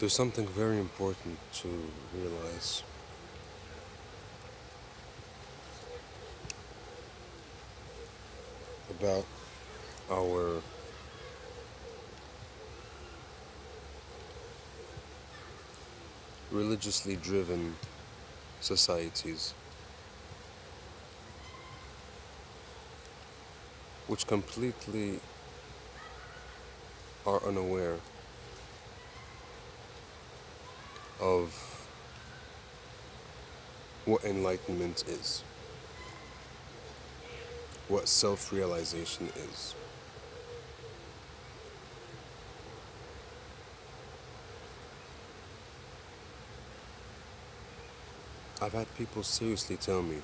There's something very important to realize about our religiously driven societies, which completely are unaware of what enlightenment is, what self-realization is. I've had people seriously tell me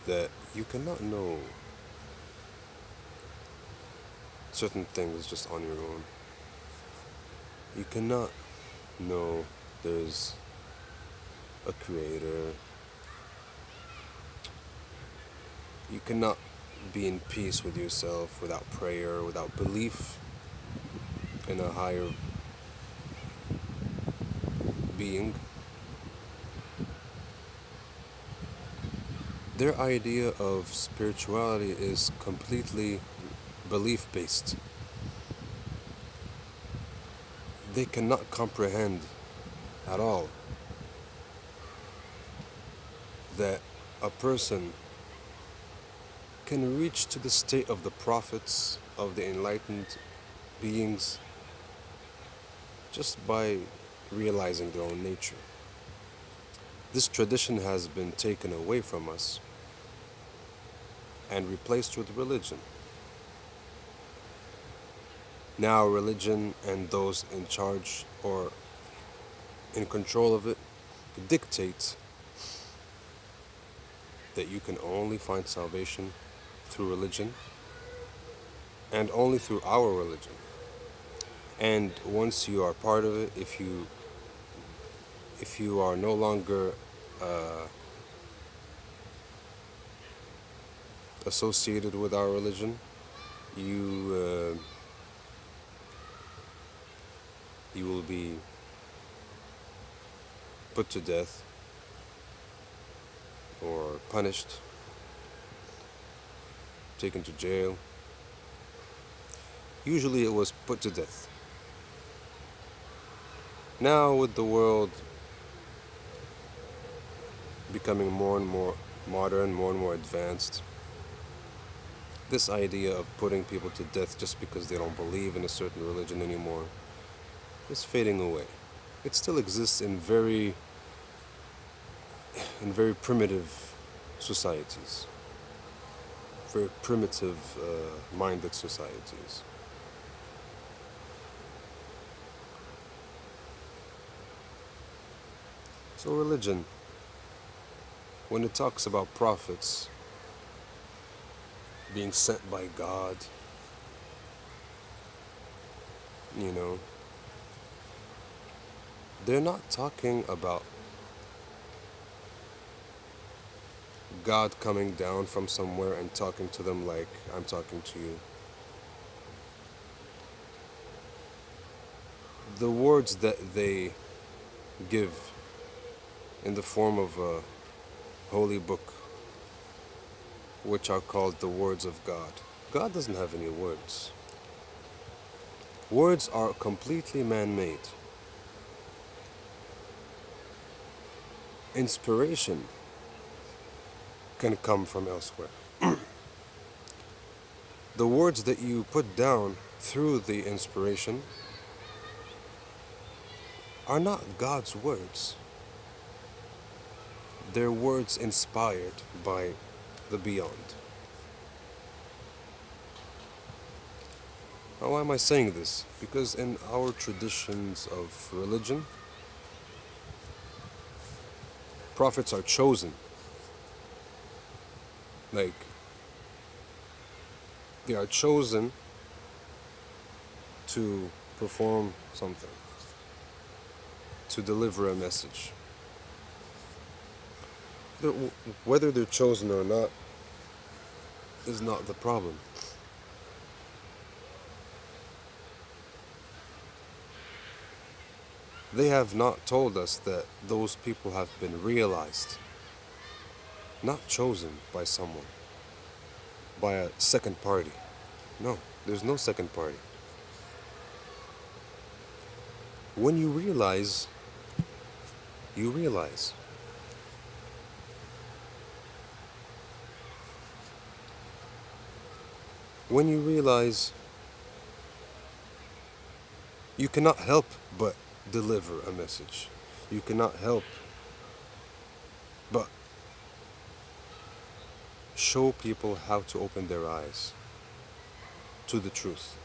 that you cannot know certain things just on your own. You cannot know there's a creator. You cannot be in peace with yourself without prayer, without belief in a higher being. Their idea of spirituality is completely belief based. They cannot comprehend at all that a person can reach to the state of the prophets, of the enlightened beings, just by realizing their own nature. This tradition has been taken away from us and replaced with religion. Now religion and those in charge or in control of it dictate that you can only find salvation through religion and only through our religion. And once you are part of it, if you are no longer associated with our religion, you you will be put to death or punished, taken to jail. Usually it was put to death. Now, with the world becoming more and more modern, more and more advanced, this idea of putting people to death just because they don't believe in a certain religion anymore is fading away. It still exists in very primitive societies, very primitive minded societies. So religion, when it talks about prophets being sent by God, you know, they're not talking about God coming down from somewhere and talking to them like I'm talking to you. The words that they give in the form of a holy book, which are called the words of God. God doesn't have any words. Words are completely man-made. Inspiration can come from elsewhere. The words that you put down through the inspiration are not God's words. They're words inspired by the beyond. Now, why am I saying this? Because in our traditions of religion, prophets are chosen. Like, they are chosen to perform something, to deliver a message. Whether they're chosen or not, is not the problem. They have not told us that those people have been realized, not chosen by someone, by a second party. No, there's no second party. When you realize, you realize. When you realize, you cannot help but deliver a message. You cannot help but show people how to open their eyes to the truth.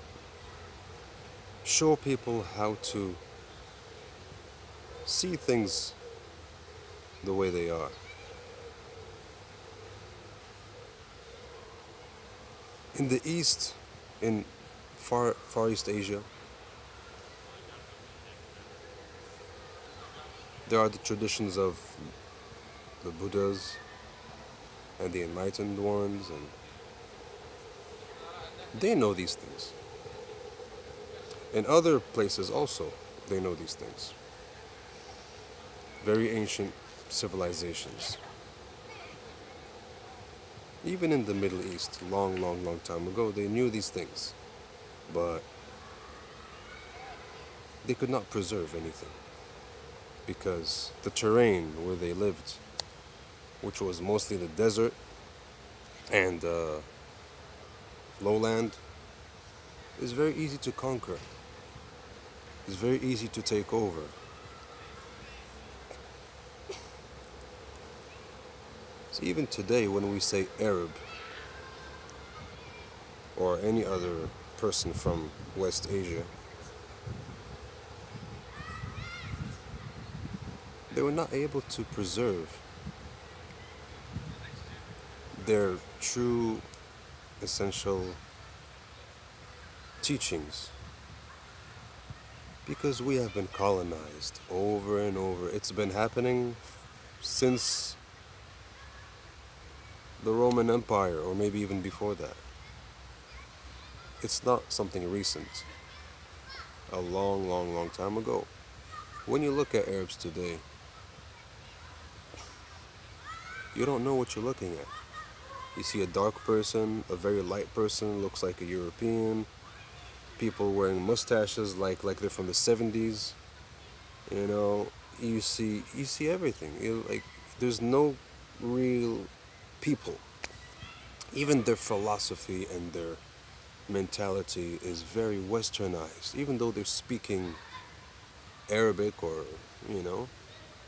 Show people how to see things the way they are. In the East, in Far East Asia, there are the traditions of the Buddhas and the enlightened ones, and they know these things. In other places also, they know these things. Very ancient civilizations. Even in the Middle East, long time ago, they knew these things. But they could not preserve anything. Because the terrain where they lived, which was mostly the desert and lowland, is very easy to conquer. It's very easy to take over. So even today, when we say Arab or any other person from West Asia, they were not able to preserve their true essential teachings because we have been colonized over and over. It's been happening since the Roman Empire, or maybe even before that. It's not something recent. A long time ago. When you look at Arabs today, you don't know what you're looking at. You see a dark person, a very light person, looks like a European, people wearing mustaches like they're from the 70s. You know, you see everything. There's no real people. Even their philosophy and their mentality is very westernized, even though they're speaking Arabic or you know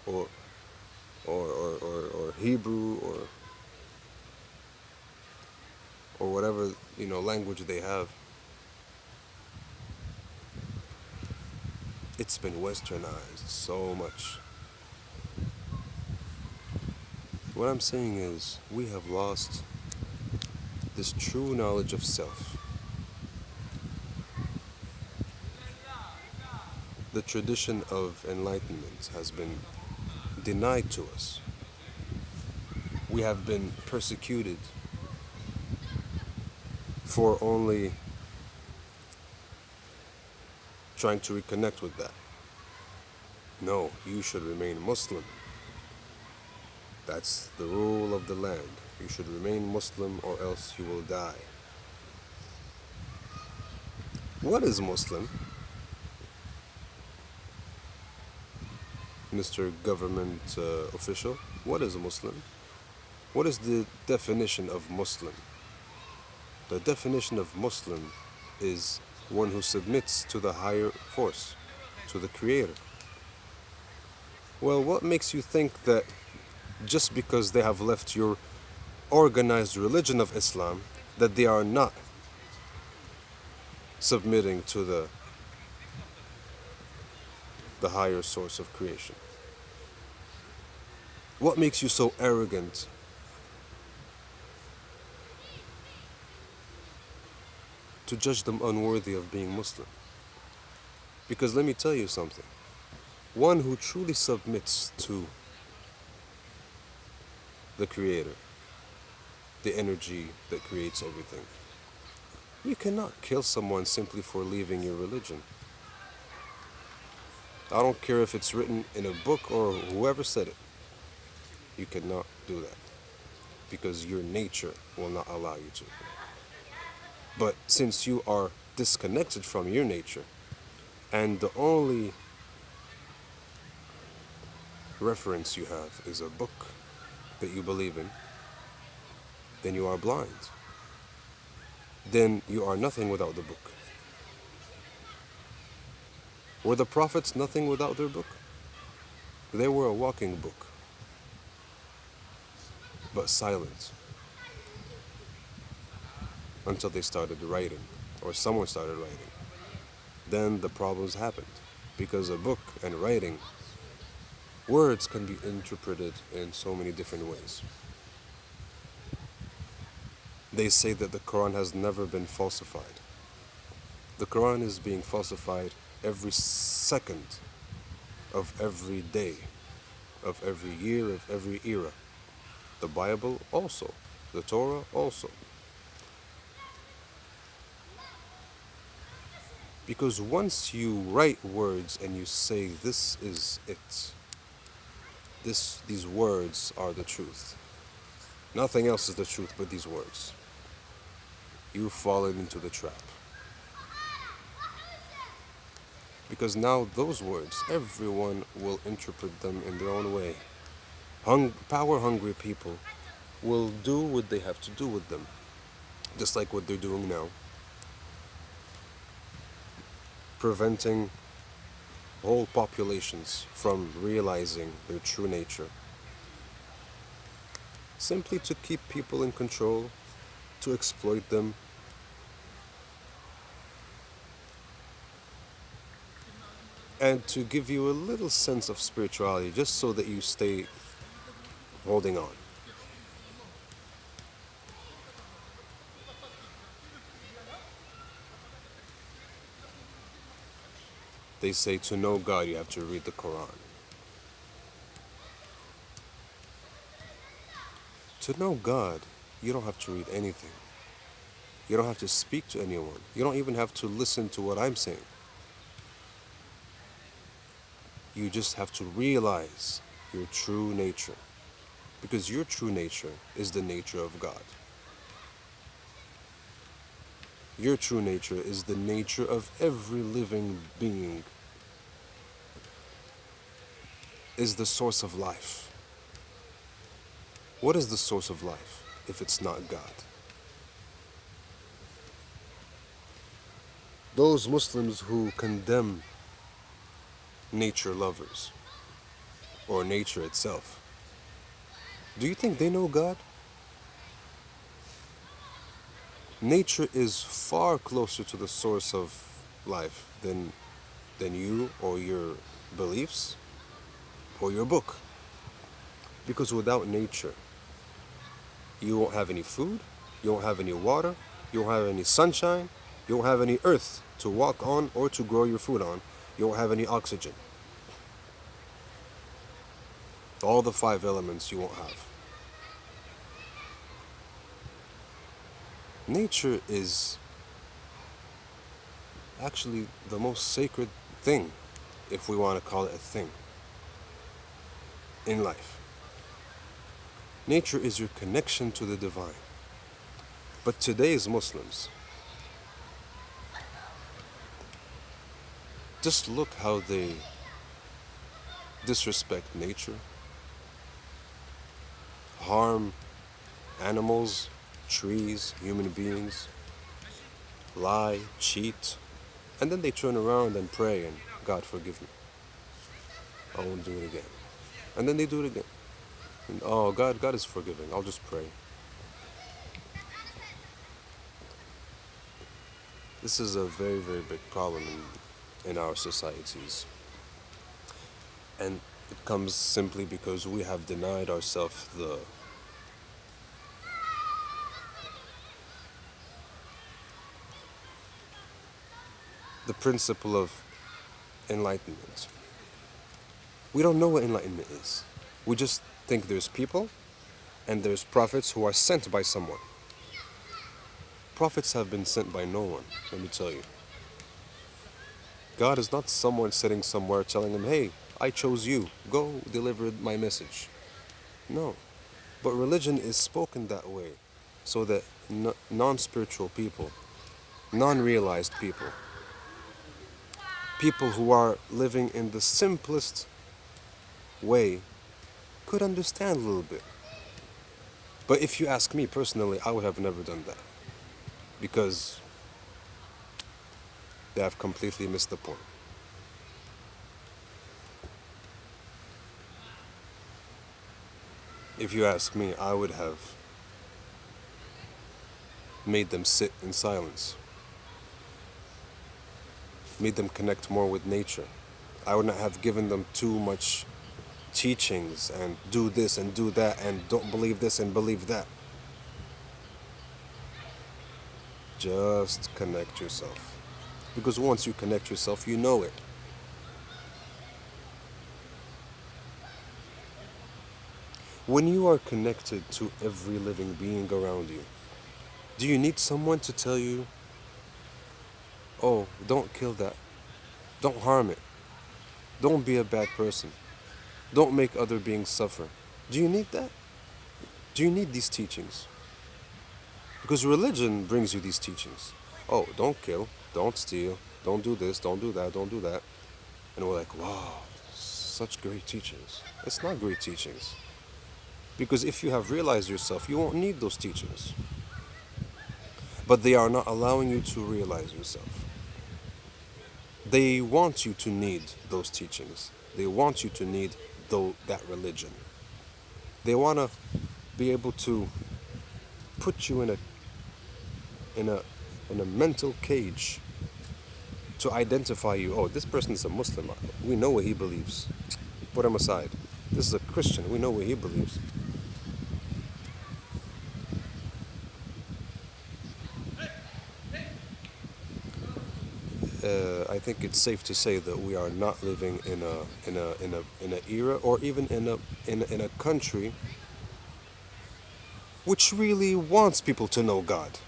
or or Hebrew or whatever language they have. It's been westernized so much. What I'm saying is we have lost this true knowledge of self. The tradition of enlightenment has been denied to us. We have been persecuted for only trying to reconnect with that. No, you should remain Muslim. That's the rule of the land. You should remain Muslim or else you will die. What is Muslim? Mr. Government official, what is a Muslim? What is the definition of Muslim? The definition of Muslim is one who submits to the higher force, to the Creator. Well, what makes you think that just because they have left your organized religion of Islam, that they are not submitting to the higher source of creation? What makes you so arrogant to judge them unworthy of being Muslim? Because let me tell you something. One who truly submits to the Creator the energy that creates everything. You cannot kill someone simply for leaving your religion. I don't care if it's written in a book or whoever said it. You cannot do that because your nature will not allow you to. But since you are disconnected from your nature and the only reference you have is a book that you believe in, then you are blind. Then you are nothing without the book. Were the prophets nothing without their book? They were a walking book, but silent until they started writing, or someone started writing. Then the problems happened, because a book and writing, words can be interpreted in so many different ways. They say that the Quran has never been falsified. The Quran is being falsified every second of every day, of every year, of every era. The Bible also, the Torah also. Because once you write words and you say, this is it, these words are the truth. Nothing else is the truth but these words. You've fallen into the trap. Because now those words, everyone will interpret them in their own way. Power-hungry people will do what they have to do with them, just like what they're doing now. Preventing whole populations from realizing their true nature. Simply to keep people in control, to exploit them. And to give you a little sense of spirituality, just so that you stay holding on. They say to know God, you have to read the Quran. To know God, you don't have to read anything. You don't have to speak to anyone. You don't even have to listen to what I'm saying. You just have to realize your true nature. Because your true nature is the nature of God. Your true nature is the nature of every living being, is the source of life. What is the source of life if it's not God? Those Muslims who condemn nature lovers, or nature itself, do you think they know God? Nature is far closer to the source of life than you or your beliefs or your book. Because without nature, you won't have any food, you won't have any water, you won't have any sunshine, you won't have any earth to walk on or to grow your food on, you won't have any oxygen. All the 5 elements you won't have. Nature is actually the most sacred thing, if we want to call it a thing, in life. Nature is your connection to the divine. But today's Muslims, just look how they disrespect nature, harm animals, trees, human beings, lie, cheat, and then they turn around and pray and God forgive me. I won't do it again. And then they do it again. And, oh, God is forgiving. I'll just pray. This is a very, very big problem in our societies. And it comes simply because we have denied ourselves the principle of enlightenment. We don't know what enlightenment is. We just think there's people And there's prophets who are sent by someone. Prophets have been sent by no one, let me tell you. God is not someone sitting somewhere telling him, hey, I chose you, go deliver my message. No. But religion is spoken that way so that non-spiritual people, non-realized people, people who are living in the simplest way could understand a little bit. But if you ask me personally, I would have never done that because they have completely missed the point. If you ask me, I would have made them sit in silence, made them connect more with nature. I would not have given them too much teachings and do this and do that and don't believe this and believe that. Just connect yourself. Because once you connect yourself, you know it. When you are connected to every living being around you, do you need someone to tell you, oh, don't kill that, don't harm it, don't be a bad person, don't make other beings suffer? Do you need that? Do you need these teachings? Because religion brings you these teachings. Oh, don't kill, don't steal, don't do this, don't do that, don't do that. And we're like, wow, such great teachings. It's not great teachings. Because if you have realized yourself, you won't need those teachings. But they are not allowing you to realize yourself. They want you to need those teachings. They want you to need that religion. They want to be able to put you in a mental cage to identify you. Oh, this person is a Muslim. We know what he believes. Put him aside. This is a Christian. We know what he believes. I think it's safe to say that we are not living in an era or even in a country which really wants people to know God,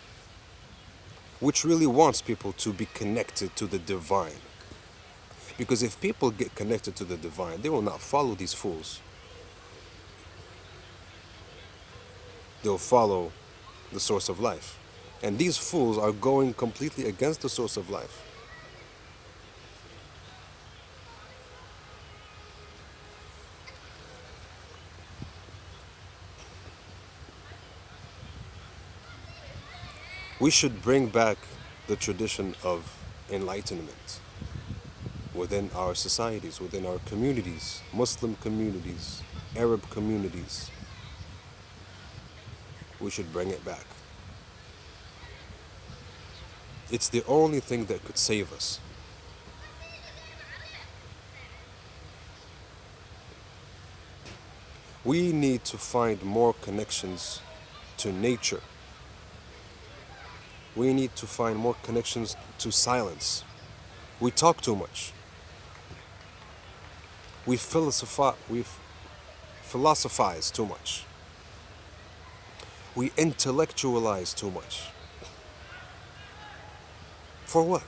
which really wants people to be connected to the divine. Because if people get connected to the divine, they will not follow these fools. They'll follow the source of life. And these fools are going completely against the source of life. We should bring back the tradition of enlightenment within our societies, within our communities, Muslim communities, Arab communities. We should bring it back. It's the only thing that could save us. We need to find more connections to nature. We need to find more connections to silence. We talk too much. We philosophize too much. We intellectualize too much. For what?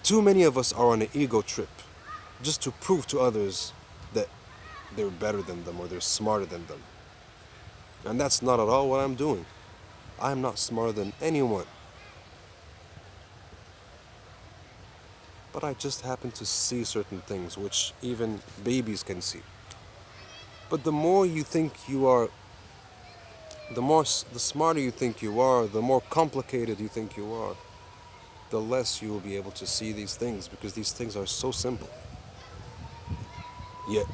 Too many of us are on an ego trip just to prove to others that they're better than them or they're smarter than them. And that's not at all what I'm doing. I'm not smarter than anyone. But I just happen to see certain things which even babies can see. But the more you think you are, the smarter you think you are, the more complicated you think you are, the less you will be able to see these things, because these things are so simple, yet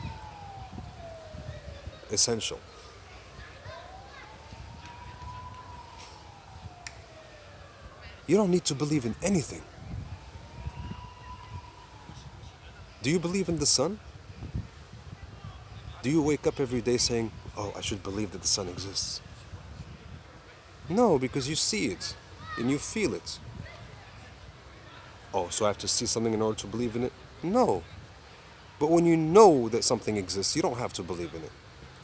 essential. You don't need to believe in anything. Do you believe in the sun? Do you wake up every day saying, oh, I should believe that the sun exists? No, because you see it and you feel it. Oh, so I have to see something in order to believe in it? No. But when you know that something exists, you don't have to believe in it.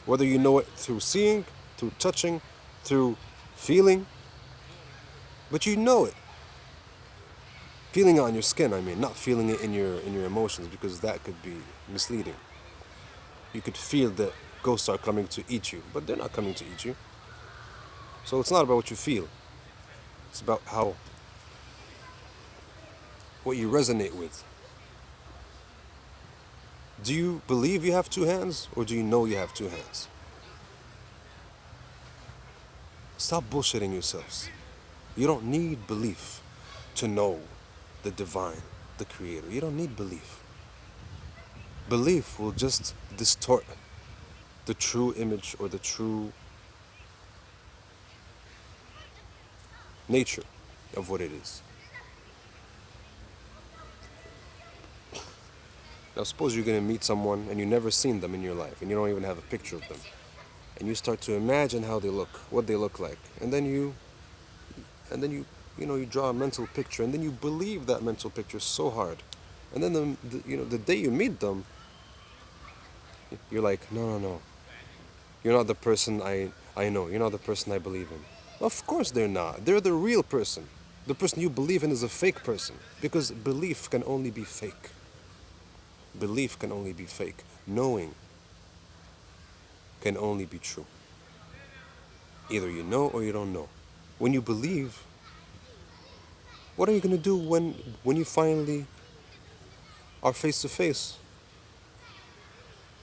Whether you know it through seeing, through touching, through feeling, but you know it. Feeling it on your skin, I mean, not feeling it in your emotions, because that could be misleading. You could feel that ghosts are coming to eat you, but they're not coming to eat you. So it's not about what you feel. It's about how what you resonate with. Do you believe you have two hands, or do you know you have two hands? Stop bullshitting yourselves. You don't need belief to know the divine, the creator. You don't need belief. Belief will just distort the true image or the true nature of what it is. Now suppose you're going to meet someone and you've never seen them in your life and you don't even have a picture of them. And you start to imagine how they look, what they look like. And then you draw a mental picture, and then you believe that mental picture so hard. And then the day you meet them, you're like, no. You're not the person I know. You're not the person I believe in. Of course they're not. They're the real person. The person you believe in is a fake person. Because belief can only be fake. Belief can only be fake. Knowing can only be true. Either you know or you don't know. When you believe, what are you going to do when you finally are face to face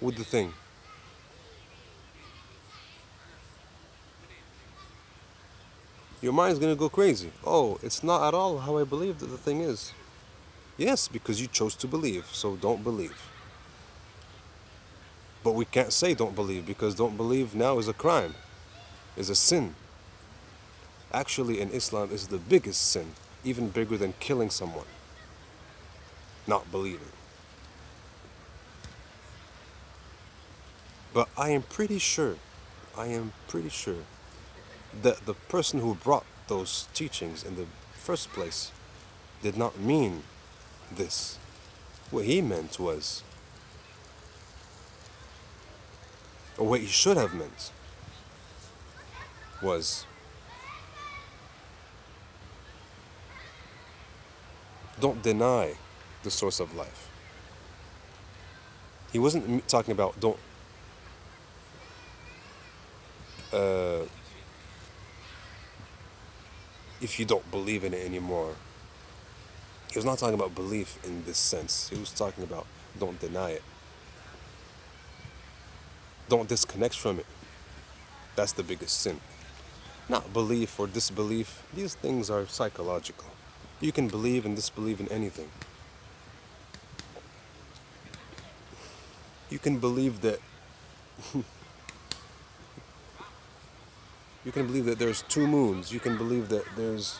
with the thing? Your mind's going to go crazy. Oh, it's not at all how I believe that the thing is. Yes, because you chose to believe, so don't believe. But we can't say don't believe, because don't believe now is a crime, is a sin. Actually, in Islam, is the biggest sin, even bigger than killing someone. Not believing. But I am pretty sure that the person who brought those teachings in the first place did not mean this. What he meant was, or what he should have meant was, don't deny the source of life. He wasn't talking about don't if you don't believe in it anymore. He was not talking about belief in this sense. He was talking about don't deny it. Don't disconnect from it. That's the biggest sin. Not belief or disbelief. These things are psychological. You can believe and disbelieve in anything. You can believe that there's two moons. You can believe that there's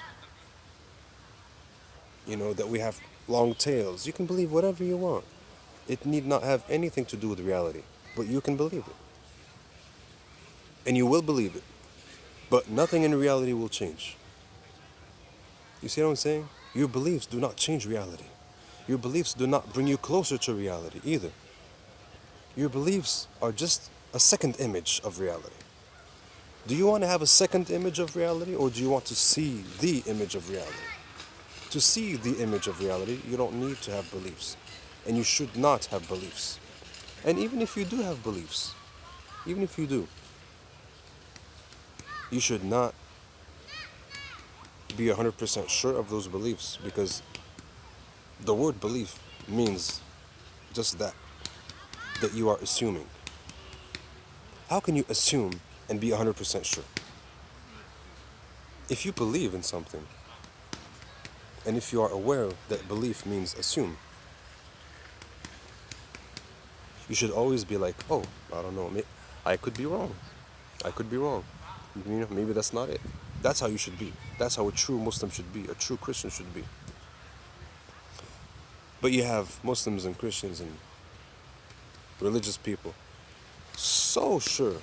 that we have long tails. You can believe whatever you want. It need not have anything to do with reality, but you can believe it. And you will believe it. But nothing in reality will change. You see what I'm saying? Your beliefs do not change reality. Your beliefs do not bring you closer to reality either. Your beliefs are just a second image of reality. Do you want to have a second image of reality, or do you want to see the image of reality? To see the image of reality, you don't need to have beliefs. And you should not have beliefs. And even if you do have beliefs, even if you do, you should not be 100% sure of those beliefs, because the word belief means just that you are assuming. How can you assume and be 100% sure? If you believe in something, and if you are aware that belief means assume, you should always be like, oh, I don't know, I could be wrong. I could be wrong. Maybe that's not it. That's how you should be. That's how a true Muslim should be, a true Christian should be. But you have Muslims and Christians and religious people so sure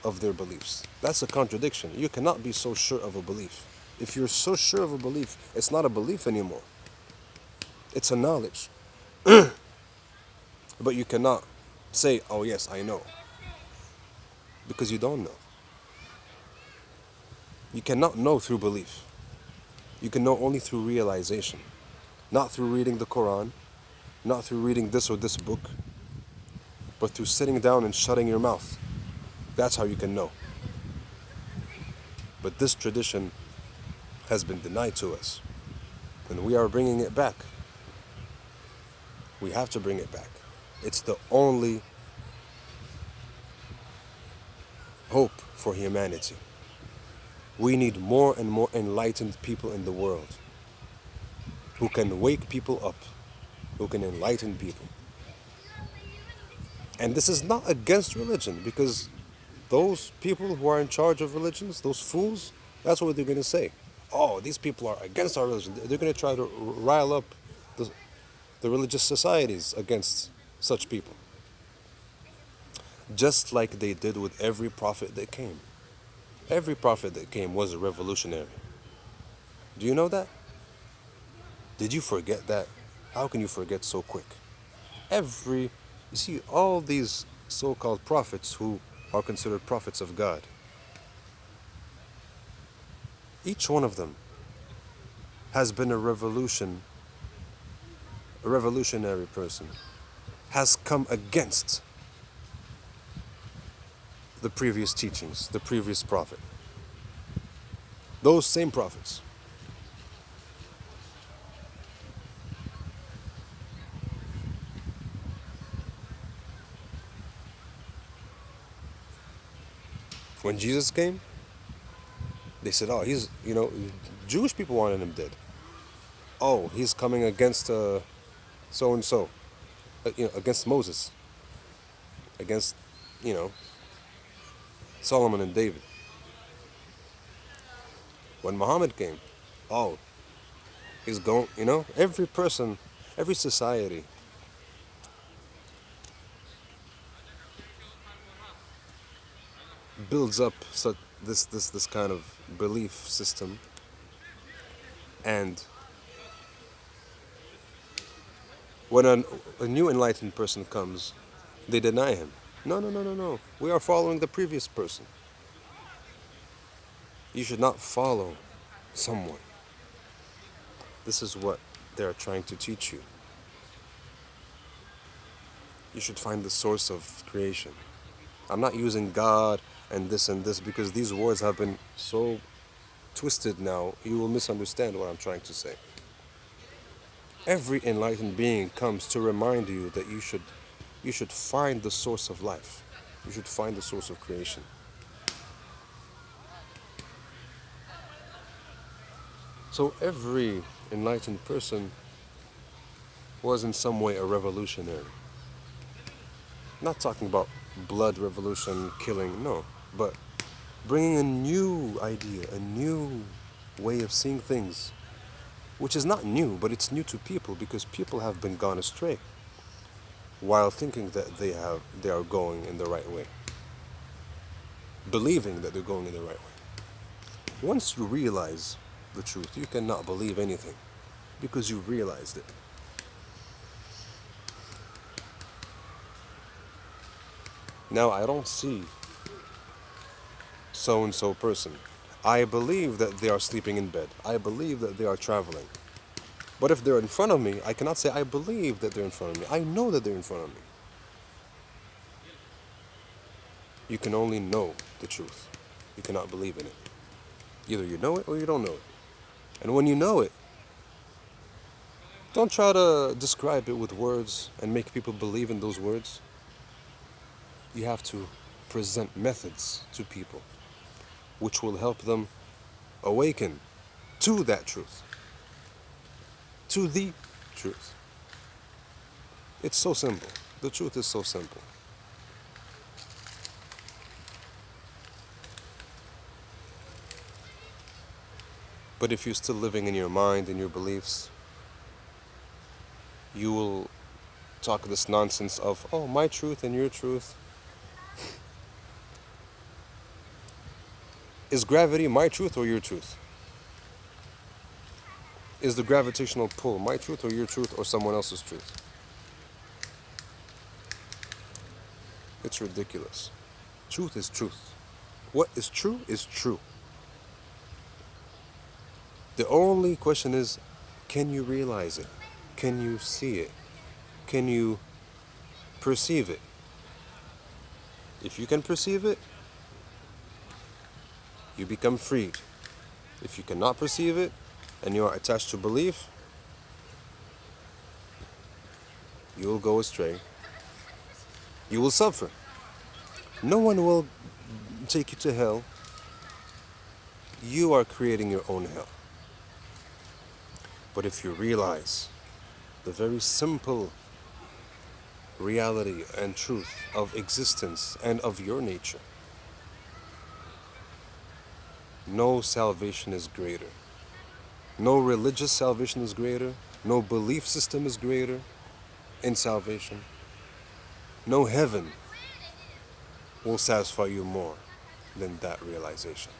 of their beliefs. That's a contradiction. You cannot be so sure of a belief. If you're so sure of a belief, it's not a belief anymore. It's a knowledge. But you cannot say, oh yes, I know, because you don't know. You cannot know through belief. You can know only through realization. Not through reading the Quran, not through reading this or this book, but through sitting down and shutting your mouth. That's how you can know. But this tradition has been denied to us, and we are bringing it back. We have to bring it back. It's the only hope for humanity. We need more and more enlightened people in the world who can wake people up, who can enlighten people. And this is not against religion, because those people who are in charge of religions, those fools, that's what they're going to say. Oh, these people are against our religion. They're going to try to rile up the religious societies against such people. Just like they did with every prophet that came. Every prophet that came was a revolutionary. Do you know that? Did you forget that? How can you forget so quick? You see, all these so-called prophets who are considered prophets of God, each one of them has been a revolutionary person, has come against the previous teachings, the previous prophet. Those same prophets. When Jesus came, they said, oh, Jewish people wanted him dead. Oh, he's coming against so-and-so, against Moses, against, Solomon and David. When Muhammad came, oh, he's going, every person, every society builds up this kind of belief system, and when a new enlightened person comes, they deny him. No, no, no, no, no. We are following the previous person. You should not follow someone. This is what they are trying to teach you. You should find the source of creation. I'm not using God and this because these words have been so twisted now, you will misunderstand what I'm trying to say. Every enlightened being comes to remind you that you should find the source of life. You should find the source of creation. So every enlightened person was in some way a revolutionary. Not talking about blood revolution, killing, no, but bringing a new idea, a new way of seeing things, which is not new, but it's new to people because people have been gone astray while thinking that they are going in the right way, believing that they're going in the right way. Once you realize the truth, you cannot believe anything because you realized it. Now I don't see so-and-so person. I believe that they are sleeping in bed. I believe that they are traveling. But if they're in front of me, I cannot say I believe that they're in front of me. I know that they're in front of me. You can only know the truth. You cannot believe in it. Either you know it or you don't know it. And when you know it, don't try to describe it with words and make people believe in those words. You have to present methods to people which will help them awaken to that truth, to the truth. It's so simple. The truth is so simple. But if you're still living in your mind and your beliefs, you will talk this nonsense of, oh, my truth and your truth. Is gravity my truth or your truth? Is the gravitational pull my truth or your truth or someone else's truth? It's ridiculous. Truth is truth. What is true is true. The only question is, can you realize it? Can you see it? Can you perceive it? If you can perceive it, you become free. If you cannot perceive it and you are attached to belief, you will go astray. You will suffer. No one will take you to hell. You are creating your own hell. But if you realize the very simple reality and truth of existence and of your nature, no salvation is greater. No religious salvation is greater. No belief system is greater in salvation. No heaven will satisfy you more than that realization.